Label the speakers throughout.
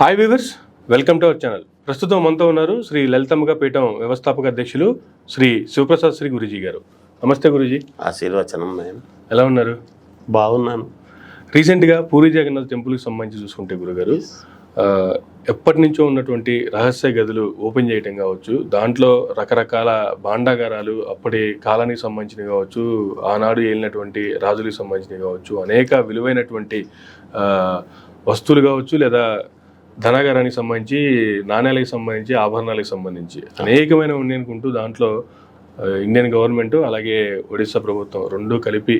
Speaker 1: Hi viewers, welcome to our channel. ప్రస్తుతం మనతో ఉన్నారు శ్రీ లలితమ్మ పీఠం వ్యవస్థాపక అధ్యక్షులు శ్రీ శివప్రసాద్ శ్రీ గురూజీ గారు. నమస్తే గురూజీ.
Speaker 2: ఆశీర్వచనం నాయన.
Speaker 1: ఎలా ఉన్నారు?
Speaker 2: బాగున్నాను.
Speaker 1: రీసెంట్గా పూరి జగన్నాథ్ టెంపుల్కి సంబంధించి చూసుకుంటే గురుగారు, ఎప్పటి నుంచో ఉన్నటువంటి రహస్య గదులు ఓపెన్ చేయటం కావచ్చు, దాంట్లో రకరకాల భాండాగారాలు అప్పటి కాలానికి సంబంధించినవి కావచ్చు, ఆనాడు ఏలినటువంటి రాజులకు సంబంధించినవి కావచ్చు, అనేక విలువైనటువంటి వస్తువులు కావచ్చు, లేదా ధనాగారానికి సంబంధించి, నాణ్యాలకు సంబంధించి, ఆభరణాలకు సంబంధించి అనేకమైన ఉండేనుకుంటూ దాంట్లో ఇండియన్ గవర్నమెంట్ అలాగే ఒడిశా ప్రభుత్వం రెండు కలిపి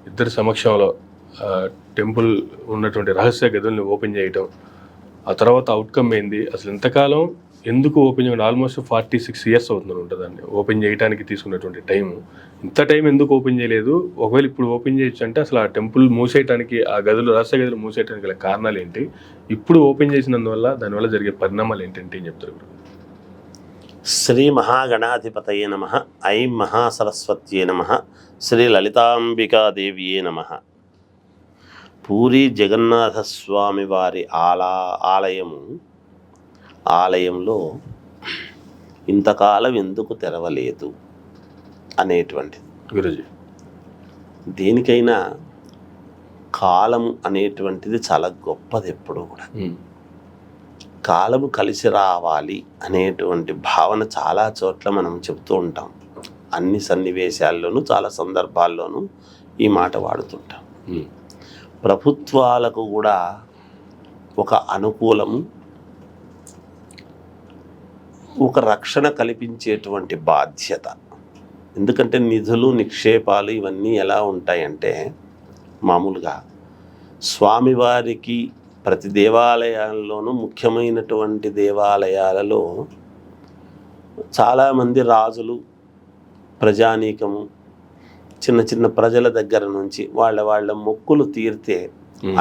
Speaker 1: ఇద్దరి సమక్షంలో టెంపుల్ ఉన్నటువంటి రహస్య గదుల్ని ఓపెన్ చేయటం, ఆ తర్వాత అవుట్కమ్ ఏంది, అసలు ఎంతకాలం ఎందుకు ఓపెన్ చేయడం, ఆల్మోస్ట్ 46 years అవుతుంది ఉంటుందండి ఓపెన్ చేయడానికి తీసుకున్నటువంటి టైం. ఇంత టైం ఎందుకు ఓపెన్ చేయలేదు, ఒకవేళ ఇప్పుడు ఓపెన్ చేయొచ్చు అంటే అసలు ఆ టెంపుల్ మూసేయడానికి, ఆ గదులు రహస్య గదులు మూసేయడానికి గల కారణాలు ఏంటి, ఇప్పుడు ఓపెన్ చేసినందువల్ల దానివల్ల జరిగే పరిణామాలు ఏంటంటే ఏం చెప్తారు?
Speaker 2: శ్రీ మహాగణాధిపతయే నమః. ఐం మహాసరస్వత్యే నమః. శ్రీ లలితాంబికాదేవియే నమః. పూరి జగన్నాథ స్వామి వారి ఆలయంలో ఇంతకాలం ఎందుకు తెరవలేదు అనేటువంటిది
Speaker 1: గురూజీ.
Speaker 2: దేనికైనా కాలం అనేటువంటిది చాలా గొప్పది. ఎప్పుడూ కూడా కాలము కలిసి రావాలి అనేటువంటి భావన చాలా చోట్ల మనం చెప్తూ ఉంటాం. అన్ని సన్నివేశాల్లోనూ చాలా సందర్భాల్లోనూ ఈ మాట వాడుతుంటాం. ప్రభుత్వాలకు కూడా ఒక అనుకూలము, ఒక రక్షణ కల్పించేటువంటి బాధ్యత. ఎందుకంటే నిధులు, నిక్షేపాలు ఇవన్నీ ఎలా ఉంటాయంటే, మామూలుగా స్వామివారికి ప్రతి దేవాలయాల్లోనూ, ముఖ్యమైనటువంటి దేవాలయాలలో చాలామంది రాజులు, ప్రజానీకము, చిన్న చిన్న ప్రజల దగ్గర నుంచి వాళ్ళ మొక్కులు తీరితే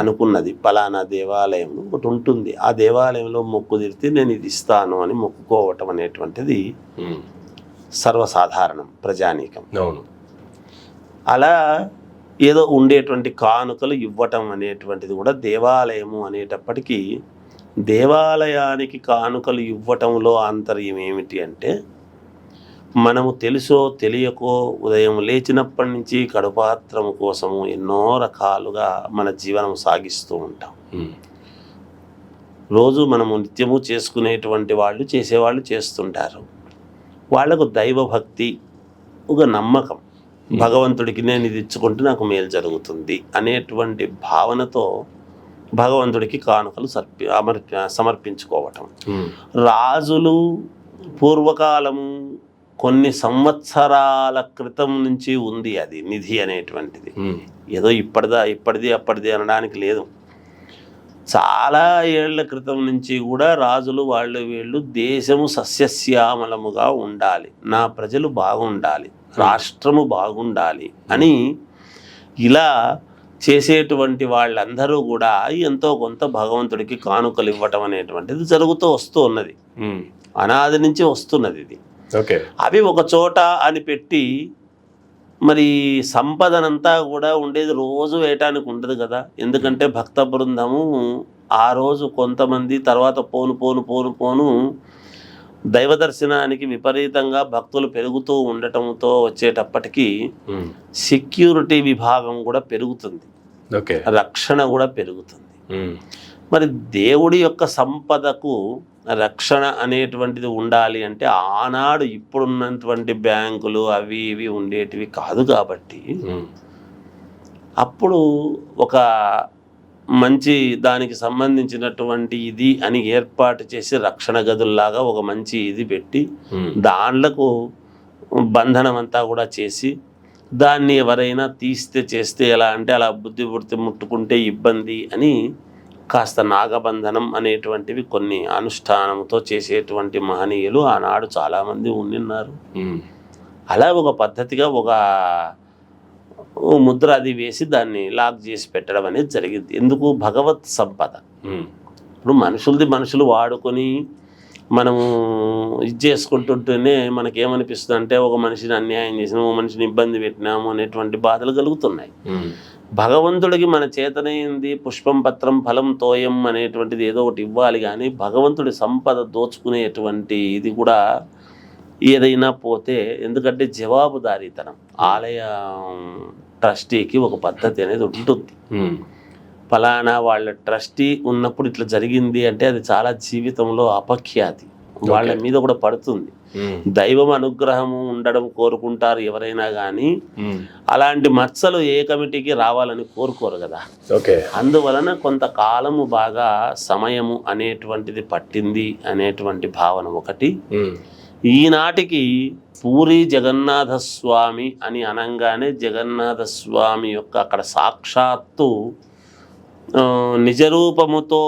Speaker 2: అనుకున్నది పలానా దేవాలయం ఒకటి ఉంటుంది, ఆ దేవాలయంలో మొక్కు తీరితే నేను ఇది ఇస్తాను అని మొక్కుకోవటం అనేటువంటిది సర్వసాధారణం, ప్రజానీకం.
Speaker 1: అవును.
Speaker 2: అలా ఏదో ఉండేటువంటి కానుకలు ఇవ్వటం అనేటువంటిది కూడా దేవాలయము అనేటప్పటికీ, దేవాలయానికి కానుకలు ఇవ్వటంలో ఆంతర్యం ఏమిటి అంటే, మనము తెలుసో తెలియకో ఉదయం లేచినప్పటి నుంచి కడుపాత్రము కోసము ఎన్నో రకాలుగా మన జీవనం సాగిస్తూ ఉంటాం. రోజు మనము నిత్యము చేసుకునేటువంటి వాళ్ళు, చేసేవాళ్ళు చేస్తుంటారు. వాళ్లకు దైవభక్తి, ఒక నమ్మకం, భగవంతుడికి నేను ఇది ఇచ్చుకుంటే నాకు మేలు జరుగుతుంది అనేటువంటి భావనతో భగవంతుడికి కానుకలు సమర్పించుకోవటం. రాజులు పూర్వకాలము కొన్ని సంవత్సరాల క్రితం నుంచి ఉంది అది నిధి అనేటువంటిది. ఏదో ఇప్పటిది అప్పటిది అనడానికి లేదు. చాలా ఏళ్ల క్రితం నుంచి కూడా రాజులు వీళ్ళు దేశము సస్యశ్యామలముగా ఉండాలి, నా ప్రజలు బాగుండాలి, రాష్ట్రము బాగుండాలి అని ఇలా చేసేటువంటి వాళ్ళందరూ కూడా ఎంతో కొంత భగవంతుడికి కానుకలు ఇవ్వటం అనేటువంటిది జరుగుతూ వస్తూ ఉన్నది. అనాది నుంచి వస్తున్నది ఇది. అవి ఒక చోట అని పెట్టి, మరి సంపదనంతా కూడా ఉండేది రోజు వేయటానికి ఉండదు కదా. ఎందుకంటే భక్త బృందము ఆ రోజు కొంతమంది, తర్వాత పోను దైవ దర్శనానికి విపరీతంగా భక్తులు పెరుగుతూ ఉండటంతో వచ్చేటప్పటికీ సెక్యూరిటీ విభాగం కూడా పెరుగుతుంది, రక్షణ కూడా పెరుగుతుంది. మరి దేవుడి యొక్క సంపదకు రక్షణ అనేటువంటిది ఉండాలి అంటే, ఆనాడు ఇప్పుడున్నటువంటి బ్యాంకులు అవి ఇవి ఉండేటివి కాదు. కాబట్టి అప్పుడు ఒక మంచి దానికి సంబంధించినటువంటి ఇది అని ఏర్పాటు చేసి, రక్షణ గదుల్లాగా ఒక మంచి ఇది పెట్టి, దాంట్లకు బంధనం అంతా కూడా చేసి, దాన్ని ఎవరైనా చేస్తే ఎలా అంటే అలా బుద్ధి ముట్టుకుంటే ఇబ్బంది అని కాస్త నాగబంధనం అనేటువంటివి కొన్ని అనుష్ఠానంతో చేసేటువంటి మహనీయులు ఆనాడు చాలామంది ఉండిన్నారు. అలా ఒక పద్ధతిగా ఒక ముద్ర అది వేసి దాన్ని లాక్ చేసి పెట్టడం అనేది జరిగింది. ఎందుకు? భగవత్ సంపద. ఇప్పుడు మనుషులు వాడుకొని మనము ఇది చేసుకుంటుంటేనే మనకేమనిపిస్తుంది అంటే ఒక మనిషిని అన్యాయం చేసినాము, ఒక మనిషిని ఇబ్బంది పెట్టినాము అనేటువంటి బాధలు కలుగుతున్నాయి. భగవంతుడికి మన చేతనైంది పుష్పం పత్రం ఫలం తోయం అనేటువంటిది ఏదో ఒకటి ఇవ్వాలి, కానీ భగవంతుడి సంపద దోచుకునేటువంటి ఇది కూడా ఏదైనా పోతే, ఎందుకంటే జవాబుదారీతనం ఆలయ ట్రస్టీకి ఒక పద్ధతి అనేది ఉంటుంది. ఫలానా వాళ్ళ ట్రస్టీ ఉన్నప్పుడు ఇట్లా జరిగింది అంటే అది చాలా జీవితంలో అపఖ్యాతి వాళ్ళ మీద కూడా పడుతుంది. దైవం అనుగ్రహము ఉండడం కోరుకుంటారు ఎవరైనా కానీ, అలాంటి మచ్చలు ఏ కమిటీకి రావాలని కోరుకోరు కదా. అందువలన కొంతకాలము బాగా సమయము అనేటువంటిది పట్టింది అనేటువంటి భావన ఒకటి. ఈనాటికి పూరి జగన్నాథ స్వామి అని అనగానే జగన్నాథ స్వామి యొక్క అక్కడ సాక్షాత్తు నిజరూపముతో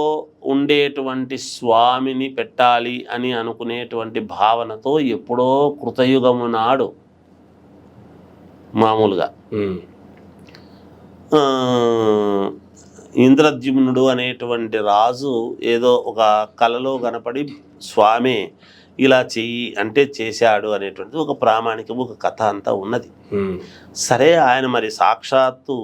Speaker 2: ఉండేటువంటి స్వామిని పెట్టాలి అని అనుకునేటువంటి భావనతో ఎప్పుడో కృతయుగము నాడు మామూలుగా ఇంద్రద్యుమ్నుడు అనేటువంటి రాజు ఏదో ఒక కలలో కనపడి స్వామి ఇలా చెయ్యి అంటే చేశాడు అనేటువంటిది ఒక ప్రామాణికము, ఒక కథ అంతా ఉన్నది. సరే, ఆయన మరి సాక్షాత్తు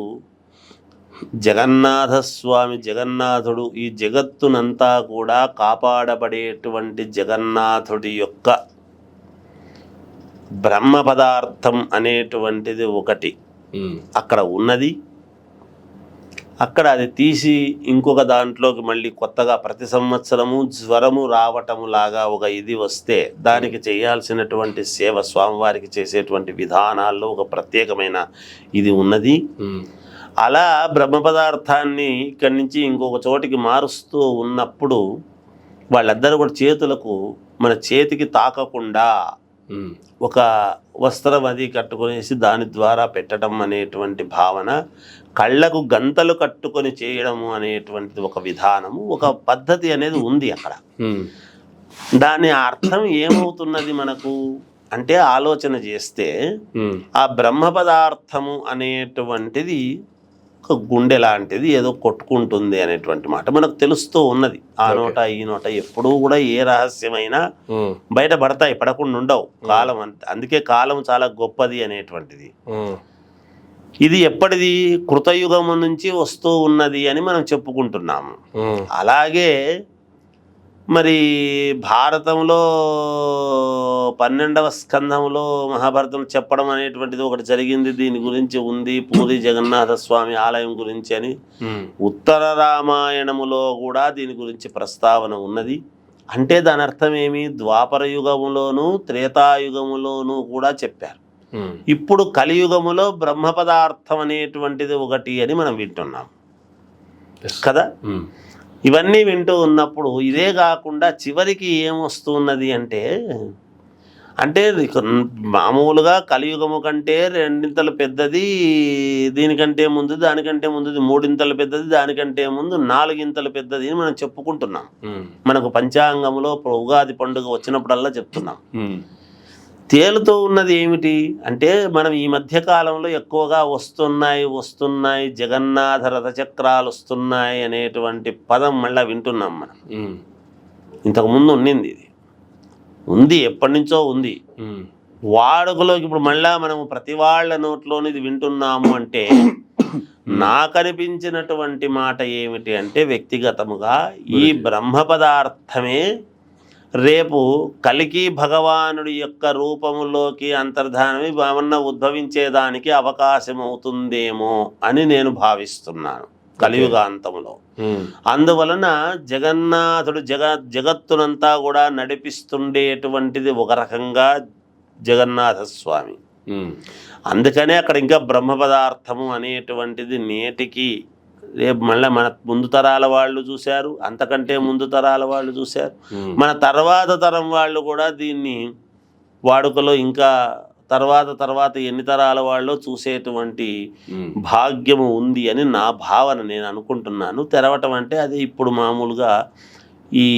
Speaker 2: జగన్నాథ స్వామి, జగన్నాథుడు ఈ జగత్తునంతా కూడా కాపాడబడేటువంటి జగన్నాథుడి యొక్క బ్రహ్మ పదార్థం అనేటువంటిది ఒకటి అక్కడ ఉన్నది. అక్కడ అది తీసి ఇంకొక దాంట్లోకి మళ్ళీ కొత్తగా ప్రతి సంవత్సరము జ్వరము రావటము లాగా ఒక ఇది వస్తే దానికి చేయాల్సినటువంటి సేవ, స్వామివారికి చేసేటువంటి విధానాల్లో ఒక ప్రత్యేకమైన ఇది ఉన్నది. అలా బ్రహ్మ పదార్థాన్ని ఇక్కడి నుంచి ఇంకొక చోటికి మారుస్తూ ఉన్నప్పుడు వాళ్ళందరూ కూడా చేతులకు మన చేతికి తాకకుండా ఒక వస్త్రం అది కట్టుకొనేసి దాని ద్వారా పెట్టడం అనేటువంటి భావన, కళ్ళకు గంతలు కట్టుకొని చేయడము అనేటువంటిది ఒక విధానము, ఒక పద్ధతి అనేది ఉంది అక్కడ. దాని అర్థం ఏమవుతున్నది మనకు అంటే ఆలోచన చేస్తే ఆ బ్రహ్మ పదార్థము అనేటువంటిది ఒక గుండె లాంటిది, ఏదో కొట్టుకుంటుంది అనేటువంటి మాట మనకు తెలుస్తూ ఉన్నది. ఆ నోట ఈ నోట ఎప్పుడూ కూడా ఏ రహస్యమైనా బయట పడతాయి, పడకుండా ఉండవు. కాలం అందుకే కాలం చాలా గొప్పది అనేటువంటిది. ఇది ఎప్పటిది? కృతయుగము నుంచి వస్తూ ఉన్నది అని మనం చెప్పుకుంటున్నాము. అలాగే మరి భారతంలో 12వ స్కంధంలో మహాభారతం చెప్పడం అనేటువంటిది ఒకటి జరిగింది, దీని గురించి ఉంది, పూరి జగన్నాథ స్వామి ఆలయం గురించి అని. ఉత్తర రామాయణములో కూడా దీని గురించి ప్రస్తావన ఉన్నది. అంటే దాని అర్థం ఏమి? ద్వాపర యుగములోను త్రేతాయుగములోను కూడా చెప్పారు. ఇప్పుడు కలియుగములో బ్రహ్మ పదార్థం అనేటువంటిది ఒకటి అని మనం వింటున్నాం కదా. ఇవన్నీ వింటూ ఉన్నప్పుడు ఇదే కాకుండా చివరికి ఏమొస్తున్నది అంటే మామూలుగా కలియుగము కంటే 2 పెద్దది, దీనికంటే ముందు దానికంటే ముందు 3 పెద్దది, దానికంటే ముందు 4 పెద్దది అని మనం చెప్పుకుంటున్నాం. మనకు పంచాంగంలో ఉగాది పండుగ వచ్చినప్పుడల్లా చెప్తున్నాం. తేలుతూ ఉన్నది ఏమిటి అంటే మనం ఈ మధ్య కాలంలో ఎక్కువగా వస్తున్నాయి జగన్నాథ రథచక్రాలు వస్తున్నాయి అనేటువంటి పదం మళ్ళీ వింటున్నాం మనం. ఇంతకుముందు ఉండింది, ఇది ఉంది, ఎప్పటి నుంచో ఉంది వాడుకలోకి. ఇప్పుడు మళ్ళా మనము ప్రతి వాళ్ళ నోట్లోని ఇది వింటున్నాము అంటే నాకు అనిపించినటువంటి మాట ఏమిటి అంటే వ్యక్తిగతముగా ఈ బ్రహ్మ పదార్థమే రేపు కలికి భగవానుడి యొక్క రూపములోకి అంతర్ధానమై ఏమన్నా ఉద్భవించేదానికి అవకాశం అవుతుందేమో అని నేను భావిస్తున్నాను కలియుగాంతంలో. అందువలన జగన్నాథుడు జగత్తునంతా కూడా నడిపిస్తుండేటువంటిది ఒక రకంగా జగన్నాథ స్వామి. అందుకనే అక్కడ ఇంకా బ్రహ్మ పదార్థము అనేటువంటిది నేటికి రేపు మళ్ళీ మన ముందు తరాల వాళ్ళు చూశారు, అంతకంటే ముందు తరాల వాళ్ళు చూశారు, మన తర్వాత తరం వాళ్ళు కూడా దీన్ని వాడుకలో ఇంకా తర్వాత ఎన్ని తరాల వాళ్ళు చూసేటువంటి భాగ్యము ఉంది అని నా భావన, నేను అనుకుంటున్నాను. తెరవటం అంటే అది ఇప్పుడు మామూలుగా ఈ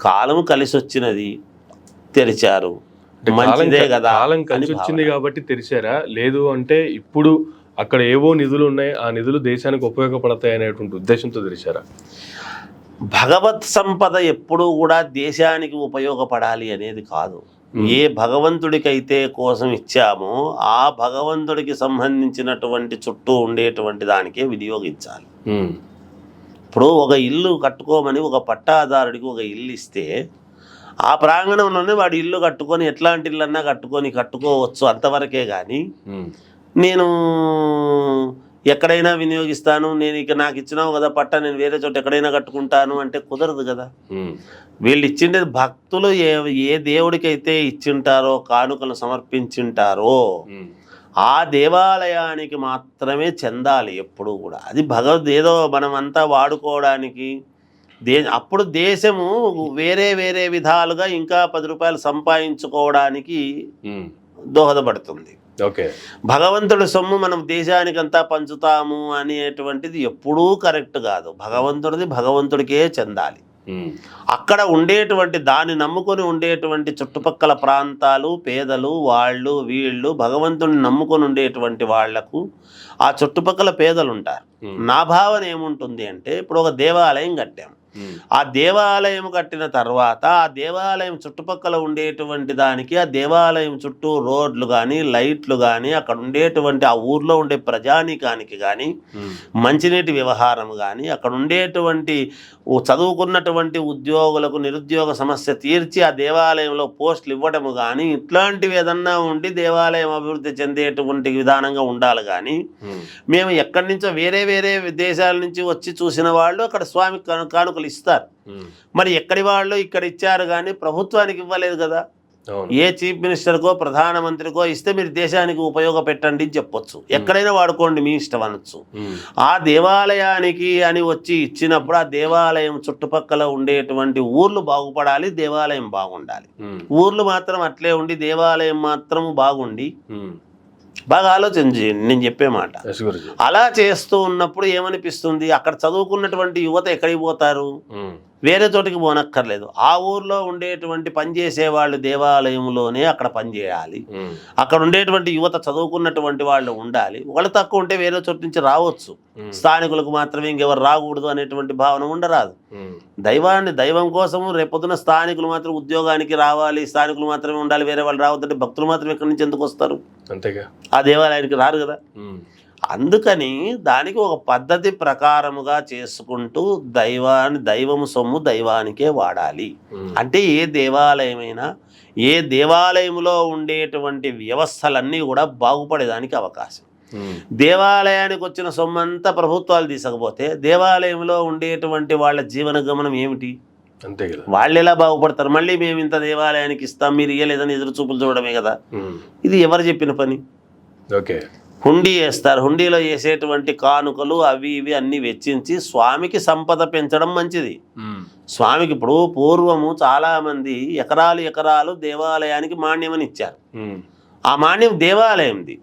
Speaker 2: కాలము కలిసి వచ్చినది, తెరిచారు, మంచిదే కదా.
Speaker 1: కాలం కలిసి వచ్చింది కాబట్టి తెరిచారా? లేదు అంటే ఇప్పుడు అక్కడ ఏవో నిధులు ఉన్నాయి, ఆ నిధులు దేశానికి ఉపయోగపడతాయి అనేటువంటి ఉద్దేశంతో తెరిచారా?
Speaker 2: భగవత్ సంపద ఎప్పుడూ కూడా దేశానికి ఉపయోగపడాలి అనేది కాదు. ఏ భగవంతుడికైతే కోసం ఇచ్చామో ఆ భగవంతుడికి సంబంధించినటువంటి చుట్టూ ఉండేటువంటి దానికే వినియోగించాలి. ఇప్పుడు ఒక ఇల్లు కట్టుకోమని ఒక పట్టాదారుడికి ఒక ఇల్లు ఇస్తే ఆ ప్రాంగణంలోనే వాడు ఇల్లు కట్టుకొని ఎట్లాంటి ఇల్లు అన్నా కట్టుకోవచ్చు అంతవరకే. కానీ నేను ఎక్కడైనా వినియోగిస్తాను, నేను ఇక నాకు ఇచ్చినావు కదా పట్ట, నేను వేరే చోట ఎక్కడైనా కట్టుకుంటాను అంటే కుదరదు కదా. వీళ్ళు ఇచ్చిండేది భక్తులు ఏ దేవుడికైతే ఇచ్చింటారో, కానుకలు సమర్పించింటారో ఆ దేవాలయానికి మాత్రమే చెందాలి ఎప్పుడు కూడా. అది ఏదో మనమంతా వాడుకోవడానికి అప్పుడు దేశము వేరే వేరే విధాలుగా ఇంకా 10 రూపాయలు సంపాదించుకోవడానికి దోహదపడుతుంది.
Speaker 1: ఓకే,
Speaker 2: భగవంతుడి సొమ్ము మనం దేశానికంతా పంచుతాము అనేటువంటిది ఎప్పుడూ కరెక్ట్ కాదు. భగవంతుడికే చెందాలి. అక్కడ ఉండేటువంటి దాన్ని నమ్ముకొని ఉండేటువంటి చుట్టుపక్కల ప్రాంతాలు, పేదలు, వాళ్ళు వీళ్ళు భగవంతుడిని నమ్ముకొని ఉండేటువంటి వాళ్లకు ఆ చుట్టుపక్కల పేదలు ఉంటారు. నా భావన ఏముంటుంది అంటే, ఇప్పుడు ఒక దేవాలయం కట్టాం, ఆ దేవాలయం కట్టిన తర్వాత ఆ దేవాలయం చుట్టుపక్కల ఉండేటువంటి దానికి, ఆ దేవాలయం చుట్టూ రోడ్లు కానీ లైట్లు కానీ, అక్కడ ఉండేటువంటి ఆ ఊర్లో ఉండే ప్రజానీకానికి కానీ మంచినీటి వ్యవహారం కానీ, అక్కడ ఉండేటువంటి చదువుకున్నటువంటి ఉద్యోగులకు నిరుద్యోగ సమస్య తీర్చి ఆ దేవాలయంలో పోస్టులు ఇవ్వడము కానీ, ఇట్లాంటివి ఏదన్నా ఉండి దేవాలయం అభివృద్ధి చెందేటువంటి విధానంగా ఉండాలి. కానీ మేము ఎక్కడి నుంచో వేరే వేరే దేశాల నుంచి వచ్చి చూసిన వాళ్ళు అక్కడ స్వామి కానుకలు ఇస్తారు. మరి ఎక్కడి వాళ్ళు ఇక్కడ ఇచ్చారు కానీ ప్రభుత్వానికి ఇవ్వలేదు కదా. ఏ చీఫ్ మినిస్టర్కో ప్రధానమంత్రికో ఇస్తే మీరు దేశానికి ఉపయోగపెట్టండి అని చెప్పొచ్చు, ఎక్కడైనా వాడుకోండి మీ ఇష్టం అనొచ్చు. ఆ దేవాలయానికి అని వచ్చి ఇచ్చినప్పుడు ఆ దేవాలయం చుట్టుపక్కల ఉండేటువంటి ఊర్లు బాగుపడాలి, దేవాలయం బాగుండాలి. ఊర్లు మాత్రం అట్లే ఉండి దేవాలయం మాత్రం బాగుండి, బాగా ఆలోచించి నేను చెప్పే మాట. అలా చేస్తూ ఉన్నప్పుడు ఏమనిపిస్తుంది, అక్కడ చదువుకున్నటువంటి యువత ఎక్కడికి పోతారు, వేరే చోటికి పోనక్కర్లేదు. ఆ ఊర్లో ఉండేటువంటి పనిచేసే వాళ్ళు దేవాలయంలోనే అక్కడ పనిచేయాలి. అక్కడ ఉండేటువంటి యువత చదువుకున్నటువంటి వాళ్ళు ఉండాలి. వాళ్ళు తక్కువ ఉంటే వేరే చోటు నుంచి రావచ్చు, స్థానికులకు మాత్రమే ఇంకెవరు రాకూడదు అనేటువంటి భావన ఉండరాదు. దైవం కోసము రేపొద్దున స్థానికులు మాత్రం ఉద్యోగానికి రావాలి, స్థానికులు మాత్రమే ఉండాలి, వేరే వాళ్ళు రావద్దంటే భక్తులు మాత్రం ఎక్కడి నుంచి ఎందుకు వస్తారు,
Speaker 1: అంతేగా
Speaker 2: ఆ దేవాలయానికి రారు కదా. అందుకని దానికి ఒక పద్ధతి ప్రకారముగా చేసుకుంటూ దైవము సొమ్ము దైవానికే వాడాలి. అంటే ఏ దేవాలయమైనా, ఏ దేవాలయంలో ఉండేటువంటి వ్యవస్థలన్నీ కూడా బాగుపడేదానికి అవకాశం. దేవాలయానికి వచ్చిన సొమ్మంతా ప్రభుత్వాలు తీసుకపోతే దేవాలయంలో ఉండేటువంటి వాళ్ళ జీవన గమనం ఏమిటి,
Speaker 1: అంతే కదా.
Speaker 2: వాళ్ళు ఎలా బాగుపడతారు? మళ్ళీ మేము ఇంత దేవాలయానికి ఇస్తాం, మీరు ఇయ్యలేదని ఎదురు చూపులు చూడడమే కదా. ఇది ఎవరు చెప్పిన పని?
Speaker 1: ఓకే,
Speaker 2: హుండీ వేస్తారు, హుండీలో వేసేటువంటి కానుకలు అవి ఇవి అన్ని వెచ్చించి స్వామికి సంపద పెంచడం మంచిది. స్వామికి ఇప్పుడు పూర్వము చాలా మంది ఎకరాలు దేవాలయానికి మాన్యమని ఇచ్చారు. ఆ మాన్యం దేవాలయంది,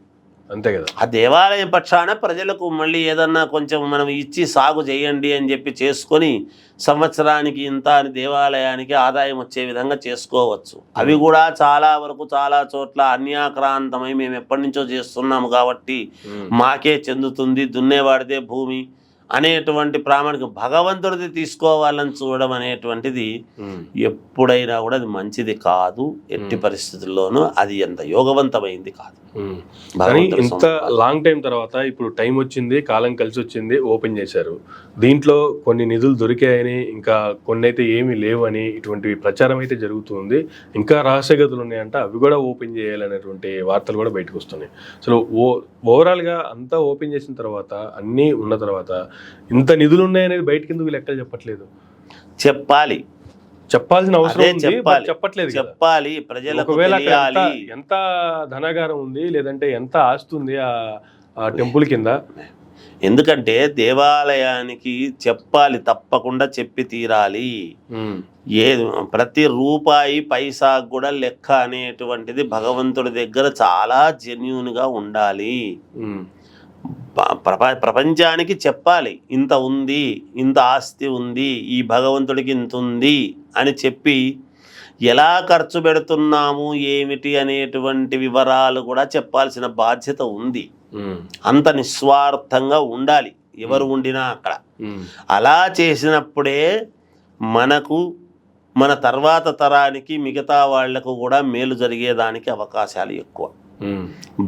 Speaker 1: అంతే కదా.
Speaker 2: ఆ దేవాలయం పక్షాన ప్రజలకు మళ్ళీ ఏదన్నా కొంచెం మనం ఇచ్చి సాగు చేయండి అని చెప్పి చేసుకొని సంవత్సరానికి ఇంత అని దేవాలయానికి ఆదాయం వచ్చే విధంగా చేసుకోవచ్చు. అవి కూడా చాలా వరకు చాలా చోట్ల అన్యాక్రాంతమై మేము ఎప్పటి నుంచో చేస్తున్నాము కాబట్టి మాకే చెందుతుంది, దున్నేవాడిదే భూమి అనేటువంటి ప్రామాణిక భగవంతుడిది తీసుకోవాలని చూడడం అనేటువంటిది ఎప్పుడైనా కూడా అది మంచిది కాదు. ఎట్టి పరిస్థితుల్లోనూ అది ఎంత యోగవంతమైంది కాదు.
Speaker 1: కానీ ఇంత లాంగ్ టైం తర్వాత ఇప్పుడు టైం వచ్చింది, కాలం కలిసి వచ్చింది, ఓపెన్ చేశారు. దీంట్లో కొన్ని నిధులు దొరికాయని, ఇంకా కొన్ని అయితే ఏమీ లేవని ఇటువంటి ప్రచారం అయితే జరుగుతుంది. ఇంకా రహస్య గదులు ఉన్నాయంట, అవి కూడా ఓపెన్ చేయాలనేటువంటి వార్తలు కూడా బయటకు వస్తున్నాయి. అసలు ఓవరాల్గా అంతా ఓపెన్ చేసిన తర్వాత, అన్నీ ఉన్న తర్వాత ఇంత నిధులు ఉన్నాయనేది బయటకి ఎందుకు లెక్కలు చెప్పట్లేదు? చెప్పాల్సిన అవసరం ఉంది, చెప్పట్లేదు.
Speaker 2: చెప్పాలి, ప్రజలకు
Speaker 1: తెలియాలి. ఎంత ధనాగారం ఉంది, లేదంటే ఎంత ఆస్తి ఉంది ఆ టెంపుల్ కింద.
Speaker 2: ఎందుకంటే దేవాలయానికి చెప్పాలి, తప్పకుండా చెప్పి తీరాలి. ప్రతి రూపాయి పైసా కూడా లెక్క అనేటువంటిది భగవంతుడి దగ్గర చాలా జెన్యూన్గా ఉండాలి. ప్రపంచానికి చెప్పాలి, ఇంత ఉంది, ఇంత ఆస్తి ఉంది, ఈ భగవంతుడికి ఇంత ఉంది అని చెప్పి ఎలా ఖర్చు పెడుతున్నాము ఏమిటి అనేటువంటి వివరాలు కూడా చెప్పాల్సిన బాధ్యత ఉంది. అంత నిస్వార్థంగా ఉండాలి ఎవరు ఉండినా అక్కడ. అలా చేసినప్పుడే మనకు మన తర్వాత తరానికి మిగతా వాళ్లకు కూడా మేలు జరిగేదానికి అవకాశాలు ఎక్కువ.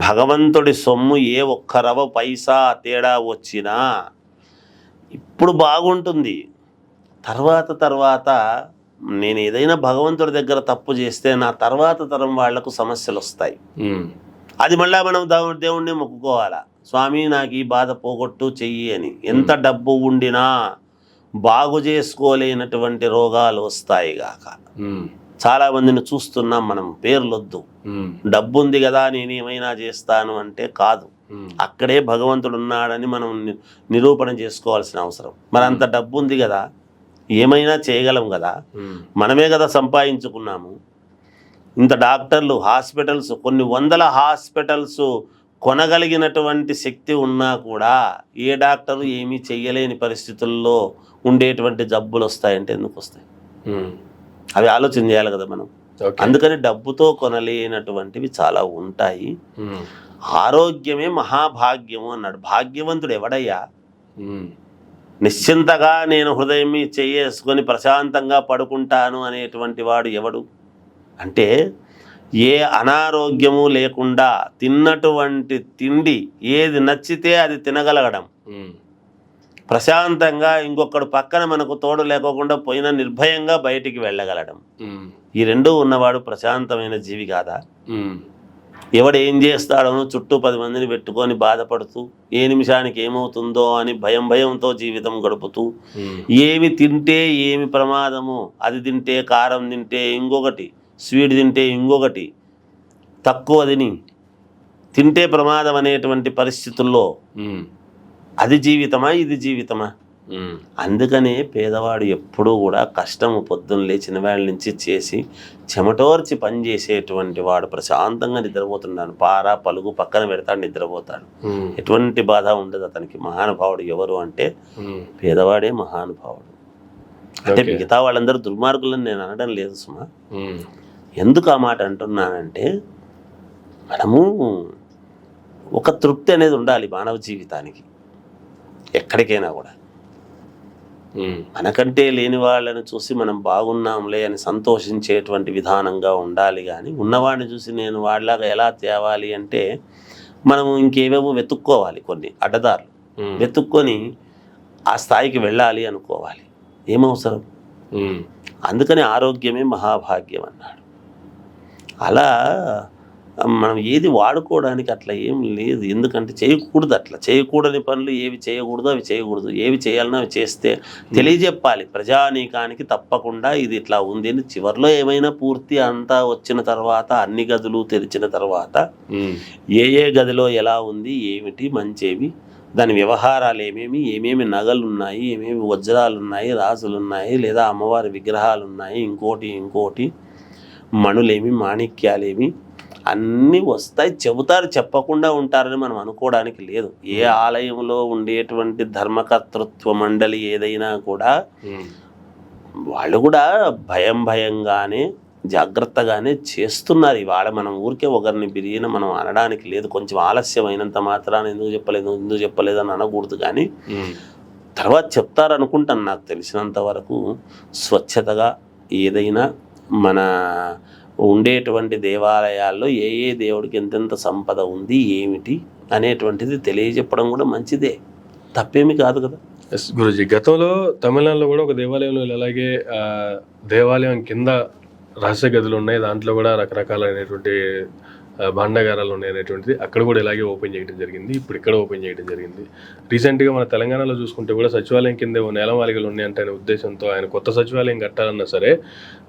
Speaker 2: భగవంతుడి సొమ్ము ఏ ఒక్క రవ పైసా తేడా వచ్చినా ఇప్పుడు బాగుంటుంది, తర్వాత నేను ఏదైనా భగవంతుడి దగ్గర తప్పు చేస్తే నా తర్వాత తరం వాళ్లకు సమస్యలు వస్తాయి. అది మళ్ళీ మనం దేవుణ్ణి మొక్కుకోవాలా, స్వామి నాకు ఈ బాధ పోగొట్టు చెయ్యి అని. ఎంత డబ్బు ఉండినా బాగు చేసుకోలేనటువంటి రోగాలు వస్తాయి గాక. చాలా మందిని చూస్తున్నాం మనం, పేర్లొద్దు. డబ్బు ఉంది కదా నేనేమైనా చేస్తాను అంటే కాదు, అక్కడే భగవంతుడు ఉన్నాడని మనం నిరూపణ చేసుకోవాల్సిన అవసరం. మరి అంత డబ్బు ఉంది కదా, ఏమైనా చేయగలం కదా, మనమే కదా సంపాదించుకున్నాము. ఇంత డాక్టర్లు, హాస్పిటల్స్, కొన్ని వందల హాస్పిటల్స్ కొనగలిగినటువంటి శక్తి ఉన్నా కూడా ఏ డాక్టరు ఏమీ చెయ్యలేని పరిస్థితుల్లో ఉండేటువంటి జబ్బులు వస్తాయంటే ఎందుకు వస్తాయి? అవి ఆలోచన చేయాలి కదా మనం. అందుకని డబ్బుతో కొనలేనటువంటివి చాలా ఉంటాయి. ఆరోగ్యమే మహాభాగ్యము అన్నాడు. భాగ్యవంతుడు ఎవడయ్యా? నిశ్చింతగా నేను హృదయం చేసుకొని ప్రశాంతంగా పడుకుంటాను అనేటువంటి వాడు ఎవడు అంటే, ఏ అనారోగ్యము లేకుండా తిన్నటువంటి తిండి ఏది నచ్చితే అది తినగలగడం, ప్రశాంతంగా ఇంకొకడు పక్కన మనకు తోడు లేకోకుండా పోయినా నిర్భయంగా బయటికి వెళ్ళగలడం, ఈ రెండూ ఉన్నవాడు ప్రశాంతమైన జీవి కాదా? ఎవడు ఏం చేస్తాడో చుట్టూ 10 మందిని పెట్టుకొని బాధపడుతూ ఏ నిమిషానికి ఏమవుతుందో అని భయంతో జీవితం గడుపుతూ, ఏమి తింటే ఏమి ప్రమాదము, అది తింటే కారం తింటే ఇంకొకటి, స్వీట్ తింటే ఇంకొకటి, తక్కువ తింటే ప్రమాదం అనేటువంటి పరిస్థితుల్లో అది జీవితమా, ఇది జీవితమా? అందుకనే పేదవాడు ఎప్పుడూ కూడా కష్టము పొద్దున్న లేచిన వేళ నుంచి చేసి చెమటోర్చి పనిచేసేటువంటి వాడు ప్రశాంతంగా నిద్రపోతున్నాడు. పార పలుగు పక్కన పెడతాడు, నిద్రపోతాడు, ఎటువంటి బాధ ఉండదు అతనికి. మహానుభావుడు ఎవరు అంటే పేదవాడే మహానుభావుడు. అంటే మిగతా వాళ్ళందరూ దుర్మార్గులని నేను అనడం లేదు సుమా. ఎందుకు ఆ మాట అంటున్నానంటే, మనము ఒక తృప్తి అనేది ఉండాలి మానవ జీవితానికి. ఎక్కడికైనా కూడా మనకంటే లేని వాళ్ళని చూసి మనం బాగున్నాంలే అని సంతోషించేటువంటి విధానంగా ఉండాలి. కానీ ఉన్నవాడిని చూసి నేను వాళ్ళలాగా ఎలా తేవాలి అంటే మనము ఇంకేవేవో వెతుక్కోవాలి, కొన్ని అడ్డదారులు వెతుక్కొని ఆ స్థాయికి వెళ్ళాలి అనుకోవాలి. ఏమవసరం? అందుకని ఆరోగ్యమే మహాభాగ్యం అన్నాడు. అలా మనం ఏది వాడుకోవడానికి అట్లా ఏం లేదు. ఎందుకంటే చేయకూడదు, అట్లా చేయకూడని పనులు ఏవి చేయకూడదు అవి చేయకూడదు. ఏవి చేయాలన్నా అవి చేస్తే తెలియజెప్పాలి ప్రజానీకానికి, తప్పకుండా ఇది ఇట్లా ఉంది అని. చివరిలో ఏమైనా పూర్తి అంతా వచ్చిన తర్వాత, అన్ని గదులు తెరిచిన తర్వాత ఏ గదిలో ఎలా ఉంది, ఏమిటి మంచేవి, దాని వ్యవహారాలు ఏమేమి నగలు ఉన్నాయి, ఏమేమి వజ్రాలు ఉన్నాయి, రాజులు ఉన్నాయి, లేదా అమ్మవారి విగ్రహాలు ఉన్నాయి, ఇంకోటి మణులేమి, మాణిక్యాలేమి, అన్నీ వస్తాయి, చెబుతారు. చెప్పకుండా ఉంటారని మనం అనుకోవడానికి లేదు. ఏ ఆలయంలో ఉండేటువంటి ధర్మకర్తృత్వ మండలి ఏదైనా కూడా వాళ్ళు కూడా భయంగానే జాగ్రత్తగానే చేస్తున్నారు. ఇవాళ మనం ఊరికే ఒకరిని బిరిగిన మనం అనడానికి లేదు. కొంచెం ఆలస్యం అయినంత మాత్రాన ఎందుకు చెప్పలేదు అని అనకూడదు. కానీ తర్వాత చెప్తారనుకుంటాను. నాకు తెలిసినంత వరకు స్వచ్ఛతగా ఏదైనా మన ఉండేటువంటి దేవాలయాల్లో ఏ దేవుడికి ఎంతెంత సంపద ఉంది, ఏమిటి అనేటువంటిది తెలియజెప్పడం కూడా మంచిదే, తప్పేమి కాదు కదా.
Speaker 1: గురూజీ, గతంలో తమిళనాడులో కూడా ఒక దేవాలయంలో అలాగే దేవాలయం కింద రహస్య గదులు ఉన్నాయి, దాంట్లో కూడా రకరకాలైనటువంటి భాండాగారాలు ఉన్నాయి అనేటువంటిది అక్కడ కూడా ఇలాగే ఓపెన్ చేయడం జరిగింది. ఇప్పుడు ఇక్కడ ఓపెన్ చేయడం జరిగింది. రీసెంట్గా మన తెలంగాణలో చూసుకుంటే కూడా సచివాలయం కింద నేలమాలికలు ఉన్నాయంటే అనే ఉద్దేశంతో ఆయన కొత్త సచివాలయం కట్టాలన్నా సరే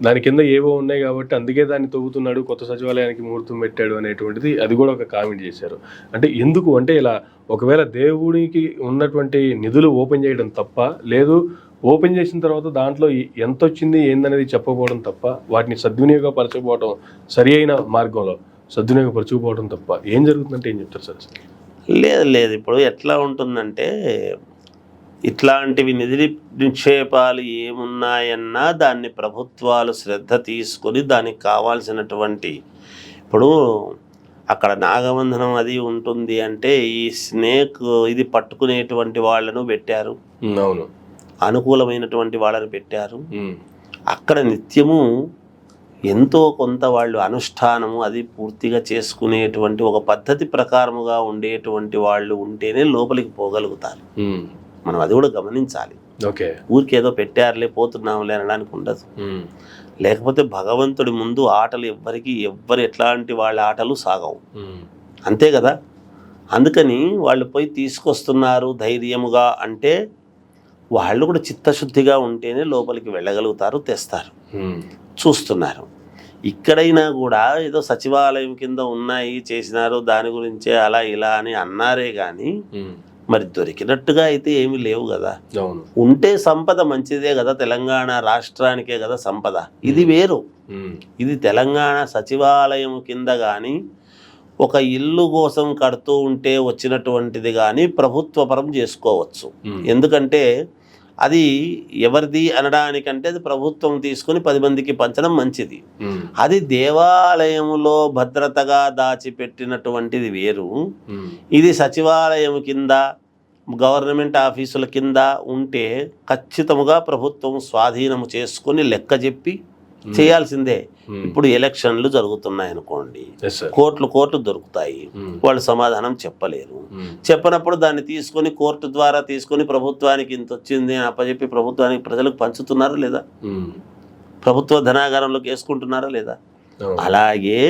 Speaker 1: దాని కింద ఏవో ఉన్నాయి కాబట్టి అందుకే దాన్ని తవ్వుతున్నాడు, కొత్త సచివాలయానికి ముహూర్తం పెట్టాడు అనేటువంటిది అది కూడా ఒక కామెంట్ చేశారు. అంటే ఎందుకు అంటే, ఇలా ఒకవేళ దేవుడికి ఉన్నటువంటి నిధులు ఓపెన్ చేయడం తప్ప, లేదు ఓపెన్ చేసిన తర్వాత దాంట్లో ఎంత వచ్చింది ఏందనేది చెప్పకపోవడం తప్ప, వాటిని సద్వినియోగపరచకపోవడం సరి అయిన మార్గంలో సద్వినియోగపరచుకుపోవడం తప్ప ఏం జరుగుతుందంటే ఏం చెప్తారు సార్?
Speaker 2: లేదు ఇప్పుడు ఎట్లా ఉంటుందంటే, ఇట్లాంటివి నిక్షేపాలు ఏమున్నాయన్నా దాన్ని ప్రభుత్వాలు శ్రద్ధ తీసుకొని దానికి కావాల్సినటువంటి, ఇప్పుడు అక్కడ నాగబంధనం అది ఉంటుంది అంటే ఈ స్నేక్ ఇది పట్టుకునేటువంటి వాళ్ళను పెట్టారు.
Speaker 1: అవును.
Speaker 2: అనుకూలమైనటువంటి వాళ్ళని పెట్టారు. అక్కడ నిత్యము ఎంతో కొంత వాళ్ళు అనుష్ఠానము అది పూర్తిగా చేసుకునేటువంటి ఒక పద్ధతి ప్రకారముగా ఉండేటువంటి వాళ్ళు ఉంటేనే లోపలికి పోగలుగుతారు. మనం అది కూడా గమనించాలి. ఊరికి ఏదో పెట్టారులే పోతున్నాంలే అనడానికి ఉండదు. లేకపోతే భగవంతుడి ముందు ఆటలు ఎవ్వరు ఎట్లాంటి వాళ్ళ ఆటలు సాగవు, అంతే కదా. అందుకని వాళ్ళు పోయి తీసుకొస్తున్నారు ధైర్యముగా అంటే వాళ్ళు కూడా చిత్తశుద్ధిగా ఉంటేనే లోపలికి వెళ్ళగలుగుతారు, తెస్తారు. చూస్తున్నారు. ఇక్కడైనా కూడా ఏదో సచివాలయం కింద ఉన్నాయి చేసినారు దాని గురించే అలా ఇలా అని అన్నారే కానీ మరి దొరికినట్టుగా అయితే ఏమీ లేవు కదా. ఉంటే సంపద మంచిదే కదా, తెలంగాణ రాష్ట్రానికే కదా సంపద. ఇది వేరు. ఇది తెలంగాణ సచివాలయం కింద కానీ ఒక ఇల్లు కోసం కడుతూ ఉంటే వచ్చినటువంటిది కానీ ప్రభుత్వపరం చేసుకోవచ్చు. ఎందుకంటే అది ఎవరిది అనడానికంటే అది ప్రభుత్వం తీసుకుని 10 మందికి పంచడం మంచిది. అది దేవాలయములో భద్రతగా దాచిపెట్టినటువంటిది వేరు. ఇది సచివాలయం కింద గవర్నమెంట్ ఆఫీసుల కింద ఉంటే ఖచ్చితంగా ప్రభుత్వం స్వాధీనము చేసుకుని లెక్క చెప్పి చేయాల్సిందే. ఇప్పుడు ఎలక్షన్లు జరుగుతున్నాయి అనుకోండి, కోట్లు దొరుకుతాయి, వాళ్ళు సమాధానం చెప్పలేరు. చెప్పనప్పుడు దాన్ని తీసుకొని కోర్టు ద్వారా తీసుకొని ప్రభుత్వానికి ఇంత వచ్చింది అని అప్పచెప్పి ప్రభుత్వానికి ప్రజలకు పంచుతున్నారా లేదా, ప్రభుత్వ ధనాగారంలోకి వేసుకుంటున్నారా లేదా. అలాగే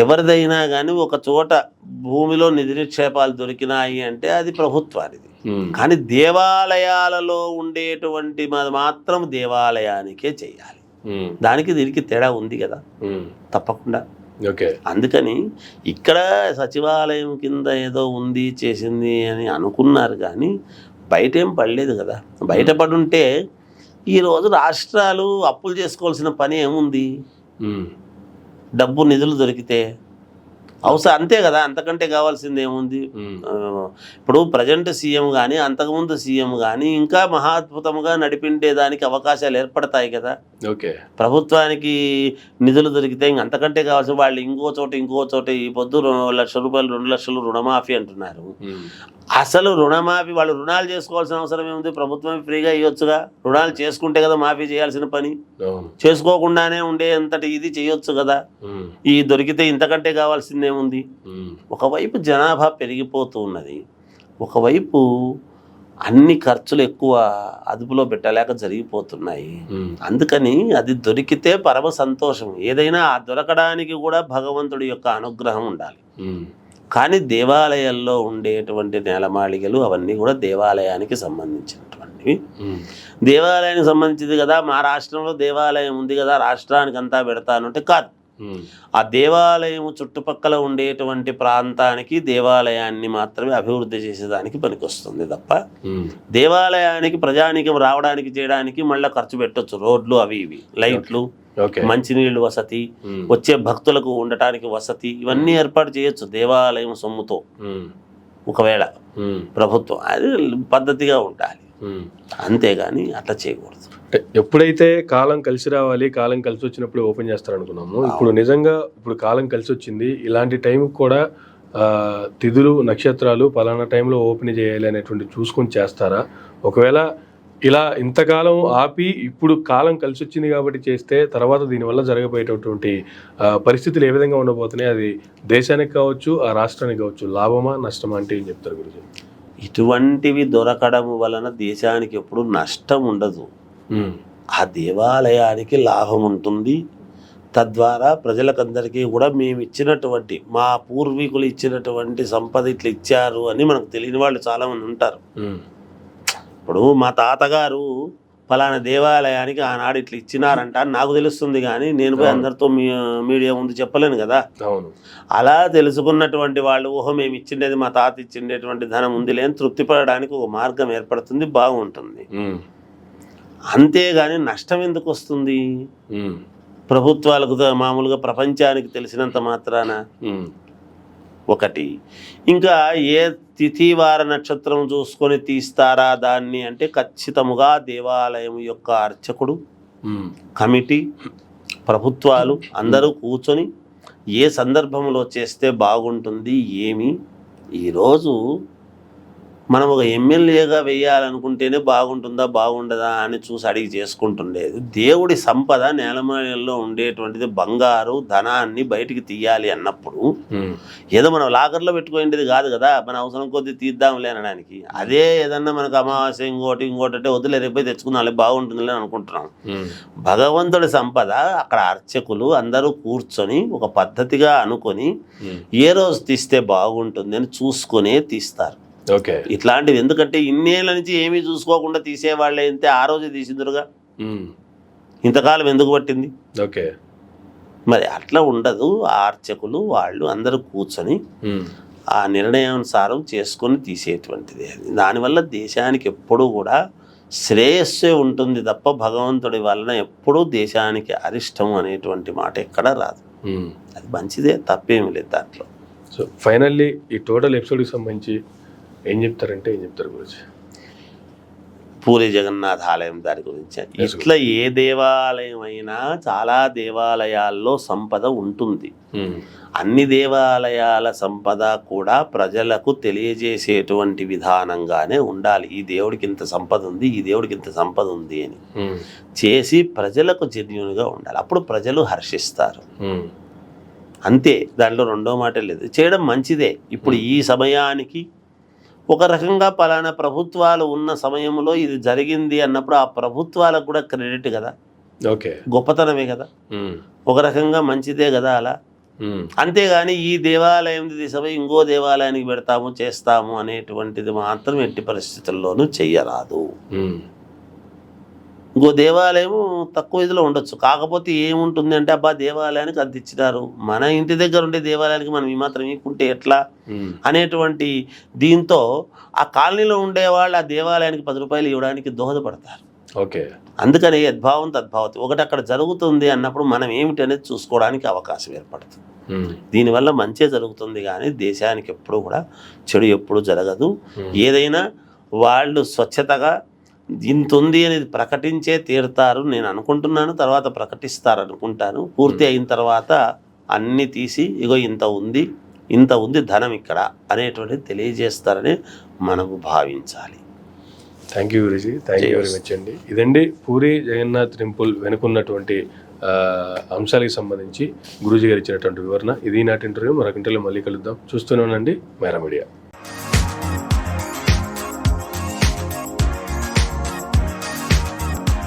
Speaker 2: ఎవరిదైనా కానీ ఒక చోట భూమిలో నిధి నిక్షేపాలు దొరికినాయి అంటే అది ప్రభుత్వానిది. కానీ దేవాలయాలలో ఉండేటువంటి మాత్రం దేవాలయానికే చేయాలి. దానికి దీనికి తేడా ఉంది కదా తప్పకుండా. అందుకని ఇక్కడ సచివాలయం కింద ఏదో ఉంది చేసింది అని అనుకున్నారు కానీ బయట ఏం పడలేదు కదా. బయట పడుంటే ఈరోజు రాష్ట్రాలు అప్పులు చేసుకోవాల్సిన పని ఏముంది, డబ్బు నిధులు దొరికితే అవసరం అంతే కదా, అంతకంటే కావాల్సింది ఏముంది. ఇప్పుడు ప్రజెంట్ సీఎం కానీ అంతకుముందు సీఎం కానీ ఇంకా మహాద్భుతంగా నడిపిండేదానికి అవకాశాలు ఏర్పడతాయి కదా. ప్రభుత్వానికి నిధులు దొరికితే ఇంక అంతకంటే కావాల్సిన వాళ్ళు ఇంకో చోట ఈ పొద్దు 1 లక్ష రూపాయలు 2 లక్షలు రుణమాఫీ అంటున్నారు. అసలు రుణమాఫీ వాళ్ళు రుణాలు చేసుకోవాల్సిన అవసరం ఏముంది, ప్రభుత్వం ఫ్రీగా ఇవ్వచ్చుగా. రుణాలు చేసుకుంటే కదా మాఫీ చేయాల్సిన పని, చేసుకోకుండానే ఉండేంతటి ఇది చేయొచ్చు కదా. ఈ దొరికితే ఇంతకంటే కావాల్సింది ఏముంది. ఒకవైపు జనాభా పెరిగిపోతూ ఉన్నది, ఒకవైపు అన్ని ఖర్చులు ఎక్కువ అదుపులో పెట్టలేక జరిగిపోతున్నాయి. అందుకని అది దొరికితే పరమ సంతోషం. ఏదైనా దొరకడానికి కూడా భగవంతుడి యొక్క అనుగ్రహం ఉండాలి. కానీ దేవాలయాల్లో ఉండేటువంటి నేలమాళిగలు అవన్నీ కూడా దేవాలయానికి సంబంధించినటువంటివి. దేవాలయానికి సంబంధించింది కదా, మా రాష్ట్రంలో దేవాలయం ఉంది కదా రాష్ట్రానికి అంతా పెడతానంటే కాదు. ఆ దేవాలయం చుట్టుపక్కల ఉండేటువంటి ప్రాంతానికి దేవాలయాన్ని మాత్రమే అభివృద్ధి చేసేదానికి పనికొస్తుంది తప్ప దేవాలయానికి ప్రజానీకం రావడానికి చేయడానికి మళ్ళీ ఖర్చు పెట్టొచ్చు. రోడ్లు అవి ఇవి, లైట్లు, మంచినీళ్ళు వసతి, వచ్చే భక్తులకు ఉండటానికి వసతి, ఇవన్నీ ఏర్పాటు చేయొచ్చు దేవాలయం సొమ్ముతో. ఒకవేళ ప్రభుత్వం అది పద్ధతిగా ఉండాలి, అంతేగాని అట్లా చేయకూడదు.
Speaker 1: ఎప్పుడైతే కాలం కలిసి రావాలి, కాలం కలిసి వచ్చినప్పుడు ఓపెన్ చేస్తారనుకున్నాము. ఇప్పుడు నిజంగా ఇప్పుడు కాలం కలిసి వచ్చింది, ఇలాంటి టైంకి కూడా తిథులు నక్షత్రాలు పలానా టైంలో ఓపెన్ చేయాలి అనేటువంటి చూసుకొని చేస్తారా? ఒకవేళ ఇలా ఇంతకాలం ఆపి ఇప్పుడు కాలం కలిసి వచ్చింది కాబట్టి చేస్తే తర్వాత దీనివల్ల జరగబోయేటటువంటి పరిస్థితులు ఏ విధంగా ఉండబోతున్నాయి? అది దేశానికి కావచ్చు, ఆ రాష్ట్రానికి కావచ్చు, లాభమా నష్టమా అంటే ఏం చెప్తారు గురించి?
Speaker 2: ఇటువంటివి దొరకడం వలన దేశానికి ఎప్పుడు నష్టం ఉండదు, ఆ దేవాలయానికి లాభం ఉంటుంది. తద్వారా ప్రజలకందరికీ కూడా మేము ఇచ్చినటువంటి మా పూర్వీకులు ఇచ్చినటువంటి సంపద ఇట్లా ఇచ్చారు అని మనకు తెలియని వాళ్ళు చాలామంది ఉంటారు. ఇప్పుడు మా తాతగారు ఫలానా దేవాలయానికి ఆనాడు ఇట్లా ఇచ్చినారంట అని నాకు తెలుస్తుంది, కానీ నేను పోయి అందరితో మీడియా ముందు చెప్పలేను కదా. అలా తెలుసుకున్నటువంటి వాళ్ళు ఓహో మేము ఇచ్చిండేది మా తాత ఇచ్చిండేటువంటి ధనం ఉంది లేని తృప్తి పడడానికి ఒక మార్గం ఏర్పడుతుంది, బాగుంటుంది. అంతేగాని నష్టం ఎందుకు వస్తుంది? ప్రభుత్వాలకు మామూలుగా ప్రపంచానికి తెలిసినంత మాత్రాన ఒకటి. ఇంకా ఏ తిథి వార నక్షత్రం చూసుకొని తీస్తారా దాన్ని అంటే ఖచ్చితముగా దేవాలయం యొక్క అర్చకుడు, కమిటీ, ప్రభుత్వాలు అందరూ కూర్చొని ఏ సందర్భంలో చేస్తే బాగుంటుంది ఏమి. ఈరోజు మనం ఒక ఎమ్మెల్యేగా వేయాలనుకుంటేనే బాగుండదా అని చూసి అడిగి చేసుకుంటుండేది. దేవుడి సంపద నేలమూలలో ఉండేటువంటిది బంగారు ధనాన్ని బయటికి తీయాలి అన్నప్పుడు ఏదో మనం లాకర్లో పెట్టుకునేది కాదు కదా, మన అవసరం కొద్దీ తీద్దాంలే అనడానికి. అదే ఏదన్నా మనకు అమావాస్య ఇంకోటి అంటే వదిలే రేపై తెచ్చుకుందాం బాగుంటుందిలే అని అనుకుంటున్నాం. భగవంతుడి సంపద అక్కడ అర్చకులు అందరూ కూర్చొని ఒక పద్ధతిగా అనుకొని ఏ రోజు తీస్తే బాగుంటుంది అని చూసుకునే తీస్తారు.
Speaker 1: ఓకే,
Speaker 2: ఇట్లాంటివి ఎందుకంటే ఇన్నేళ్ళ నుంచి ఏమీ చూసుకోకుండా తీసేవాళ్ళే అయితే ఆ రోజే తీసిందురుగా, ఇంతకాలం ఎందుకు పట్టింది?
Speaker 1: ఓకే,
Speaker 2: మరి అట్లా ఉండదు. ఆ అర్చకులు వాళ్ళు అందరూ కూర్చొని ఆ నిర్ణయానుసారం చేసుకొని తీసేటువంటిది. దానివల్ల దేశానికి ఎప్పుడూ కూడా శ్రేయస్సే ఉంటుంది తప్ప భగవంతుడి వలన ఎప్పుడూ దేశానికి అరిష్టం అనేటువంటి మాట ఎక్కడ రాదు. అది మంచిదే, తప్పేమి లేదు దాంట్లో.
Speaker 1: సో ఫైనల్లీ ఈ టోటల్ ఎపిసోడ్కి సంబంధించి ఏం చెప్తారంటే ఏం చెప్తారు గురించి?
Speaker 2: పూరి జగన్నాథ ఆలయం దాని గురించి ఇట్లా ఏ దేవాలయం అయినా చాలా దేవాలయాల్లో సంపద ఉంటుంది. అన్ని దేవాలయాల సంపద కూడా ప్రజలకు తెలియజేసేటువంటి విధానంగానే ఉండాలి. ఈ దేవుడికి ఇంత సంపద ఉంది, ఈ దేవుడికి ఇంత సంపద ఉంది అని చేసి ప్రజలకు జెన్యూన్గా ఉండాలి. అప్పుడు ప్రజలు హర్షిస్తారు. అంతే, దాంట్లో రెండో మాట లేదు. చేయడం మంచిదే. ఇప్పుడు ఈ సమయానికి ఒక రకంగా పలానా ప్రభుత్వాలు ఉన్న సమయంలో ఇది జరిగింది అన్నప్పుడు ఆ ప్రభుత్వాలకు కూడా క్రెడిట్ కదా,
Speaker 1: ఓకే,
Speaker 2: గొప్పతనమే కదా, ఒక రకంగా మంచిదే కదా అలా. అంతేగాని ఈ దేవాలయం తీసుకుపోయి ఇంకో దేవాలయానికి పెడతాము చేస్తాము అనేటువంటిది మాత్రం ఎట్టి పరిస్థితుల్లోనూ చెయ్యరాదు. ఇంకో దేవాలయం తక్కువ ఇదిలో ఉండొచ్చు, కాకపోతే ఏముంటుంది అంటే అబ్బా దేవాలయానికి అది ఇచ్చినారు, మన ఇంటి దగ్గర ఉండే దేవాలయానికి మనం ఈ మాత్రం ఇవ్వకుంటే ఎట్లా అనేటువంటి దీంతో ఆ కాలనీలో ఉండేవాళ్ళు ఆ దేవాలయానికి 10 రూపాయలు ఇవ్వడానికి దోహదపడతారు.
Speaker 1: ఓకే,
Speaker 2: అందుకని యద్భావం తద్భావతి. ఒకటి అక్కడ జరుగుతుంది అన్నప్పుడు మనం ఏమిటి అనేది చూసుకోవడానికి అవకాశం ఏర్పడుతుంది. దీనివల్ల మంచే జరుగుతుంది కానీ దేశానికి ఎప్పుడు కూడా చెడు ఎప్పుడు జరగదు. ఏదైనా వాళ్ళు స్వచ్ఛతగా ఇంత ఉంది అనేది ప్రకటించే తీరుతారు నేను అనుకుంటున్నాను. తర్వాత ప్రకటిస్తారు అనుకుంటాను. పూర్తి అయిన తర్వాత అన్నీ తీసి ఇగో ఇంత ఉంది ధనం ఇక్కడ అనేటువంటిది తెలియజేస్తారని మనకు భావించాలి.
Speaker 1: Thank you Guruji, thank you very much అండి. ఇదండి పూరి జగన్నాథ్ టెంపుల్ వెనుకున్నటువంటి అంశాలకు సంబంధించి గురూజీ గారు ఇచ్చినటువంటి వివరణ. ఇది నాటి ఇంటర్వ్యూ. మరొక ఇంటర్వ్యూలో మళ్ళీ కలుద్దాం. చూస్తూనే ఉండండి మైరా మీడియా.